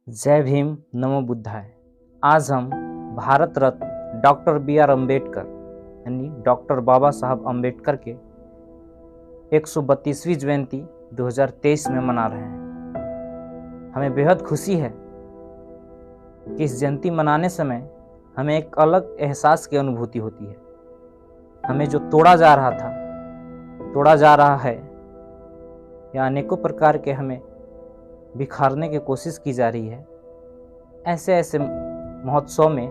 जय भीम, नमो बुद्धाय। आज हम भारत रत्न डॉक्टर B.R. अम्बेडकर यानी डॉक्टर बाबा साहब अम्बेडकर के 132वीं जयंती 2023 में मना रहे हैं। हमें बेहद खुशी है कि इस जयंती मनाने समय हमें एक अलग एहसास की अनुभूति होती है। हमें जो तोड़ा जा रहा था, तोड़ा जा रहा है, या अनेकों प्रकार के हमें बिखारने की कोशिश की जा रही है, ऐसे ऐसे महोत्सव में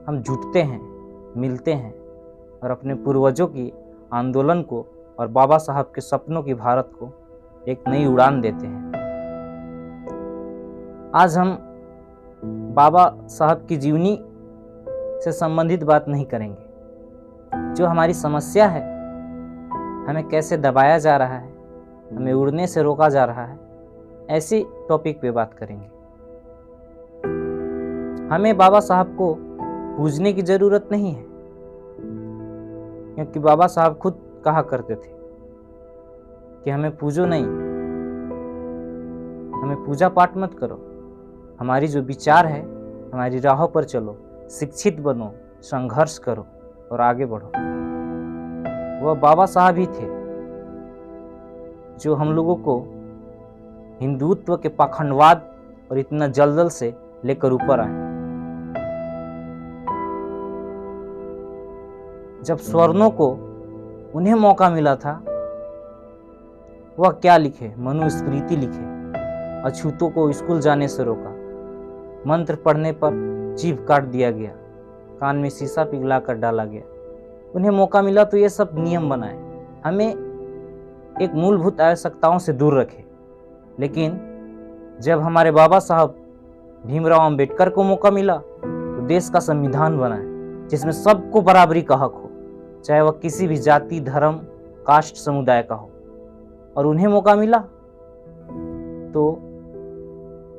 हम जुटते हैं, मिलते हैं और अपने पूर्वजों की आंदोलन को और बाबा साहब के सपनों की भारत को एक नई उड़ान देते हैं। आज हम बाबा साहब की जीवनी से संबंधित बात नहीं करेंगे। जो हमारी समस्या है, हमें कैसे दबाया जा रहा है, हमें उड़ने से रोका जा रहा है, ऐसी टॉपिक पे बात करेंगे। हमें बाबा साहब को पूजने की जरूरत नहीं है, क्योंकि बाबा साहब खुद कहा करते थे कि हमें पूजो नहीं, हमें पूजा पाठ मत करो, हमारी जो विचार है, हमारी राहों पर चलो, शिक्षित बनो, संघर्ष करो और आगे बढ़ो। वह बाबा साहब ही थे जो हम लोगों को हिंदुत्व के पाखंडवाद और इतना जल्दल से लेकर ऊपर आए। जब स्वर्णों को उन्हें मौका मिला था, वह क्या लिखे? मनुस्मृति लिखे। अछूतों को स्कूल जाने से रोका, मंत्र पढ़ने पर जीभ काट दिया गया, कान में शीशा पिघला कर डाला गया। उन्हें मौका मिला तो ये सब नियम बनाए, हमें एक मूलभूत आवश्यकताओं से दूर रखे। लेकिन जब हमारे बाबा साहब भीमराव अंबेडकर को मौका मिला तो देश का संविधान बनाए जिसमें सबको बराबरी का हक हो, चाहे वह किसी भी जाति, धर्म, कास्ट, समुदाय का हो। और उन्हें मौका मिला तो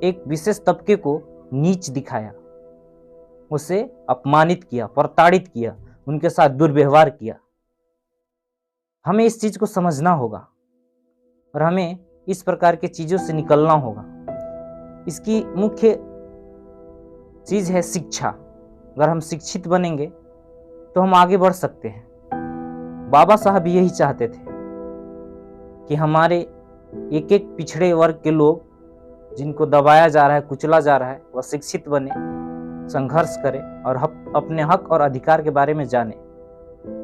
एक विशेष तबके को नीच दिखाया, उसे अपमानित किया, प्रताड़ित किया, उनके साथ दुर्व्यवहार किया। हमें इस चीज को समझना होगा और हमें इस प्रकार की चीजों से निकलना होगा। इसकी मुख्य चीज है शिक्षा। अगर हम शिक्षित बनेंगे तो हम आगे बढ़ सकते हैं। बाबा साहब यही चाहते थे कि हमारे एक एक पिछड़े वर्ग के लोग, जिनको दबाया जा रहा है, कुचला जा रहा है, वह शिक्षित बने, संघर्ष करें और अपने हक और अधिकार के बारे में जाने।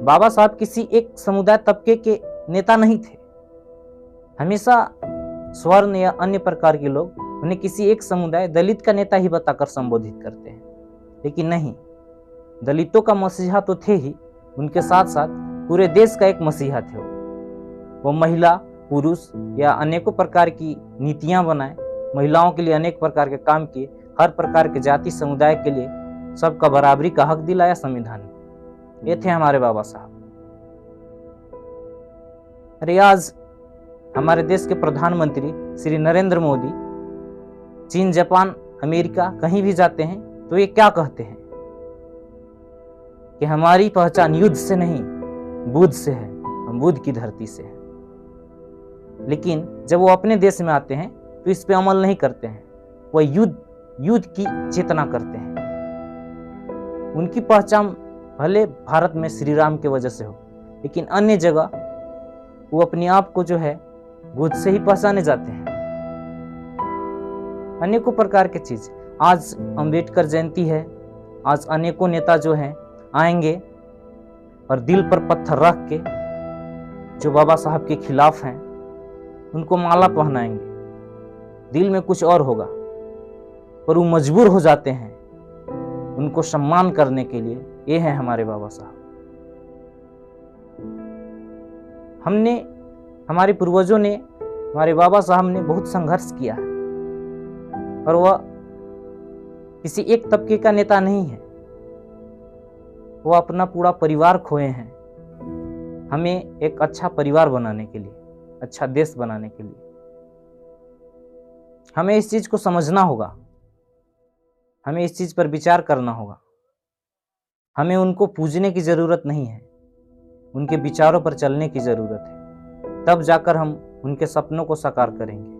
बाबा साहब किसी एक समुदाय तबके के नेता नहीं थे। हमेशा स्वर्ण या अन्य प्रकार के लोग उन्हें किसी एक समुदाय, दलित का नेता ही बताकर संबोधित करते हैं, लेकिन नहीं, दलितों का मसीहा तो थे ही, उनके साथ साथ पूरे देश का एक मसीहा थे। वो महिला, पुरुष या अनेकों प्रकार की नीतियां बनाए, महिलाओं के लिए अनेक प्रकार के काम किए, हर प्रकार के जाति समुदाय के लिए सबका बराबरी का हक दिलाया संविधान में। ये थे हमारे बाबा साहब। अरे आज हमारे देश के प्रधानमंत्री श्री नरेंद्र मोदी चीन, जापान, अमेरिका कहीं भी जाते हैं तो ये क्या कहते हैं कि हमारी पहचान युद्ध से नहीं, बुद्ध से है, हम बुद्ध की धरती से है। लेकिन जब वो अपने देश में आते हैं तो इस पे अमल नहीं करते हैं, वह युद्ध की चेतना करते हैं। उनकी पहचान भले भारत में श्री राम की वजह से हो, लेकिन अन्य जगह वो अपने आप को जो है बुद्ध से ही पहचाने जाते हैं। अनेकों प्रकार की चीज। आज अंबेडकर जयंती है, आज अनेकों नेता जो हैं आएंगे और दिल पर पत्थर रख के जो बाबा साहब के खिलाफ हैं उनको माला पहनाएंगे। दिल में कुछ और होगा, पर वो मजबूर हो जाते हैं उनको सम्मान करने के लिए। ये है हमारे बाबा साहब। हमारे पूर्वजों ने, हमारे बाबा साहब ने बहुत संघर्ष किया है और वह किसी एक तबके का नेता नहीं है। वो अपना पूरा परिवार खोए हैं हमें एक अच्छा परिवार बनाने के लिए, अच्छा देश बनाने के लिए। हमें इस चीज को समझना होगा, हमें इस चीज पर विचार करना होगा। हमें उनको पूजने की जरूरत नहीं है, उनके विचारों पर चलने की जरूरत है। तब जाकर हम उनके सपनों को साकार करेंगे।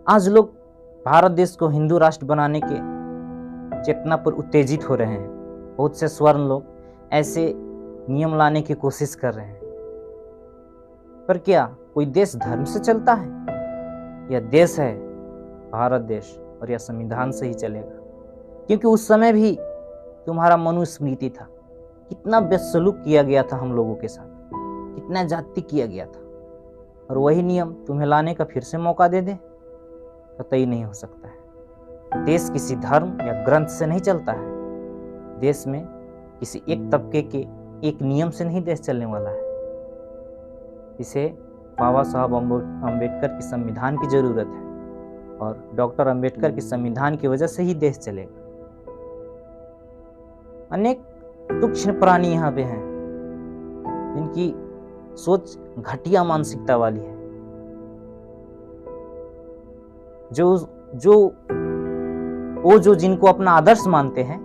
आज लोग भारत देश को हिंदू राष्ट्र बनाने के चेतना पर उत्तेजित हो रहे हैं। बहुत से स्वर्ण लोग ऐसे नियम लाने की कोशिश कर रहे हैं। पर क्या कोई देश धर्म से चलता है? यह देश है भारत देश, और यह संविधान से ही चलेगा। क्योंकि उस समय भी तुम्हारा मनुस्मृति था। कितना बेसलूक किया गया था हम लोगों के साथ, कितना जाति किया गया था, और वही नियम तुम्हें लाने का फिर से मौका दे दे? कतई नहीं हो सकता है। देश किसी धर्म या ग्रंथ से नहीं चलता है। देश में किसी एक तबके के एक नियम से नहीं देश चलने वाला है। इसे बाबा साहब अम्बेडकर की संविधान की जरूरत है, और डॉक्टर अम्बेडकर की संविधान की वजह से ही देश चलेगा। अनेक तुच्छ प्राणी यहाँ पे हैं जिनकी सोच घटिया मानसिकता वाली है, जो जिनको अपना आदर्श मानते हैं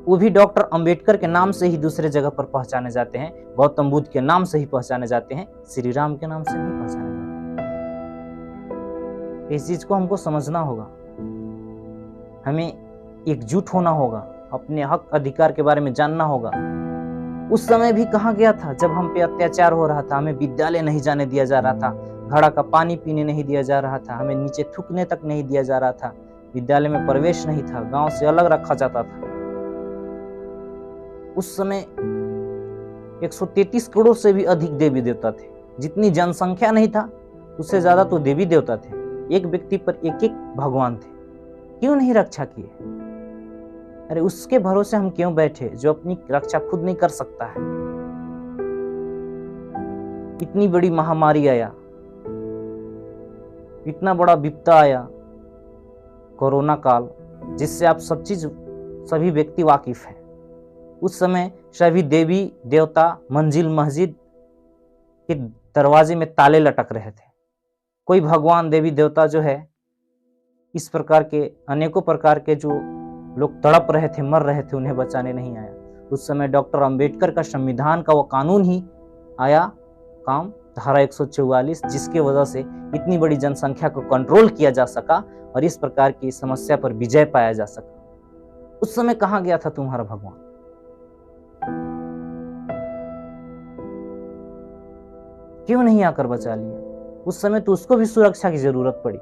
वो भी डॉक्टर अंबेडकर के नाम से ही दूसरे जगह पर पहचाने जाते हैं, गौतम बुद्ध के नाम से ही पहचाने जाते हैं, श्री राम के नाम से नहीं पहचाने जाते। इस चीज को हमको समझना होगा। हमें एकजुट होना होगा, अपने हक अधिकार के बारे में जानना होगा। उस समय भी कहाँ गया था जब हम पे अत्याचार हो रहा था? हमें विद्यालय नहीं जाने दिया जा रहा था, घड़ा का पानी पीने नहीं दिया जा रहा था, हमें नीचे थूकने तक नहीं दिया जा रहा था, विद्यालय में प्रवेश नहीं था, गांव से अलग रखा जाता था। उस समय 133 करोड़ से भी अधिक देवी देवता थे। जितनी जनसंख्या नहीं था उससे ज्यादा तो देवी देवता थे। एक व्यक्ति पर एक एक भगवान थे। क्यों नहीं रक्षा किए? अरे उसके भरोसे हम क्यों बैठे जो अपनी रक्षा खुद नहीं कर सकता है? इतनी बड़ी महामारी आया, इतना बड़ा विपदा आया, कोरोना काल, जिससे आप सभी व्यक्ति वाकिफ हैं। उस समय सभी देवी देवता मंजिल मस्जिद के दरवाजे में ताले लटक रहे थे। कोई भगवान देवी देवता जो है, इस प्रकार के अनेकों प्रकार के जो लोग तड़प रहे थे, मर रहे थे, उन्हें बचाने नहीं आया। उस समय डॉक्टर अंबेडकर का संविधान का वो कानून ही आया काम, धारा 144, जिसके वजह से इतनी बड़ी जनसंख्या को कंट्रोल किया जा सका और इस प्रकार की समस्या पर विजय पाया जा सका। उस समय कहाँ गया था तुम्हारा भगवान? क्यों नहीं आकर बचा लिया? उस समय तो उसको भी सुरक्षा की जरूरत पड़ी।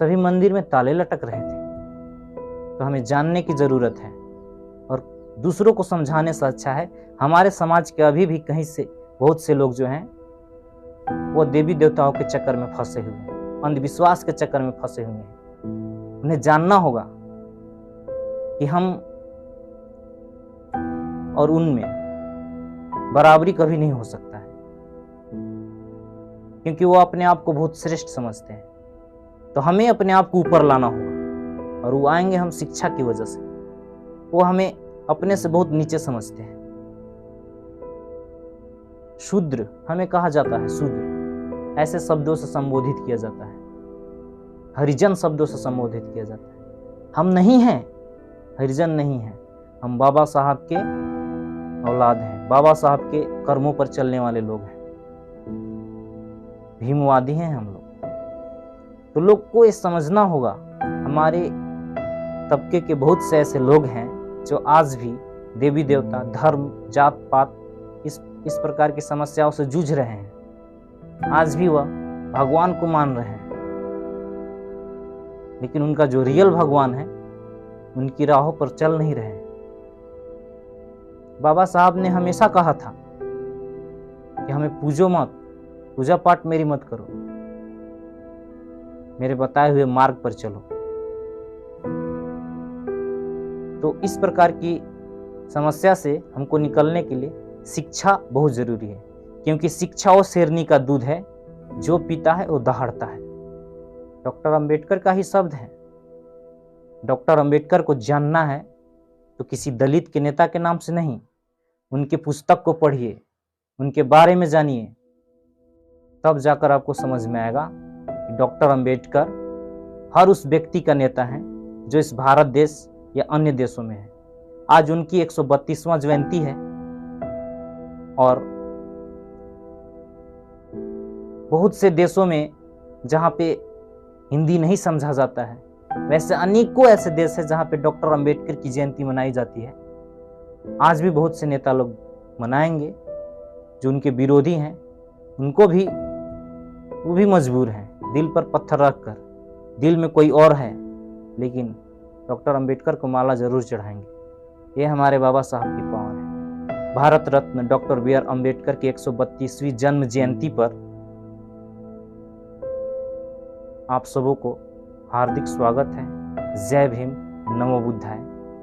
सभी मंदिर में ताले लटक रहे थे। तो हमें जानने की जरूरत है, और दूसरों को समझाने से अच्छा है। हमारे समाज के अभी भी कहीं से बहुत से लोग जो हैं वो देवी देवताओं के चक्कर में फंसे हुए हैं, अंधविश्वास के चक्कर में फंसे हुए हैं। उन्हें जानना होगा कि हम और उनमें बराबरी कभी नहीं हो सकता है, क्योंकि वो अपने आप को बहुत श्रेष्ठ समझते हैं। तो हमें अपने आप को ऊपर लाना होगा, और वो आएंगे हम शिक्षा की वजह से। वो हमें अपने से बहुत नीचे समझते हैं। शूद्र हमें कहा जाता है, शूद्र ऐसे शब्दों से संबोधित किया जाता है, हरिजन शब्दों से संबोधित किया जाता है। हम नहीं हैं, हरिजन नहीं हैं, हम बाबा साहब के औलाद हैं, बाबा साहब के कर्मों पर चलने वाले लोग हैं, भीमवादी हैं हम लोग। तो लोग को ये समझना होगा, हमारे तबके के बहुत से ऐसे लोग हैं जो आज भी देवी देवता, धर्म, जात पात, इस प्रकार की समस्याओं से जूझ रहे हैं। आज भी वह भगवान को मान रहे हैं, लेकिन उनका जो रियल भगवान है उनकी राहों पर चल नहीं रहे हैं। बाबा साहब ने हमेशा कहा था कि हमें पूजो मत, पूजा पाठ मेरी मत करो, मेरे बताए हुए मार्ग पर चलो। तो इस प्रकार की समस्या से हमको निकलने के लिए शिक्षा बहुत जरूरी है, क्योंकि शिक्षा वो शेरनी का दूध है, जो पीता है वो दहाड़ता है। डॉक्टर अंबेडकर का ही शब्द है। डॉक्टर अंबेडकर को जानना है तो किसी दलित के नेता के नाम से नहीं, उनके पुस्तक को पढ़िए, उनके बारे में जानिए, तब जाकर आपको समझ में आएगा कि डॉक्टर अंबेडकर हर उस व्यक्ति का नेता है जो इस भारत देश या अन्य देशों में है। आज उनकी 132वां जयंती है, और बहुत से देशों में जहाँ पे हिंदी नहीं समझा जाता है। वैसे अनेकों ऐसे देश है जहाँ पे डॉक्टर अंबेडकर की जयंती मनाई जाती है। आज भी बहुत से नेता लोग मनाएंगे, जो उनके विरोधी हैं उनको भी, वो भी मजबूर हैं दिल पर पत्थर रखकर, दिल में कोई और है लेकिन डॉक्टर अंबेडकर को माला जरूर चढ़ाएंगे। ये हमारे बाबा साहब की पावन है। Bharat Ratna doctor B are Ambedkar की 132वीं जन्म जयंती पर आप सबों को हार्दिक स्वागत है। जय भीम, नमो बुद्धाय।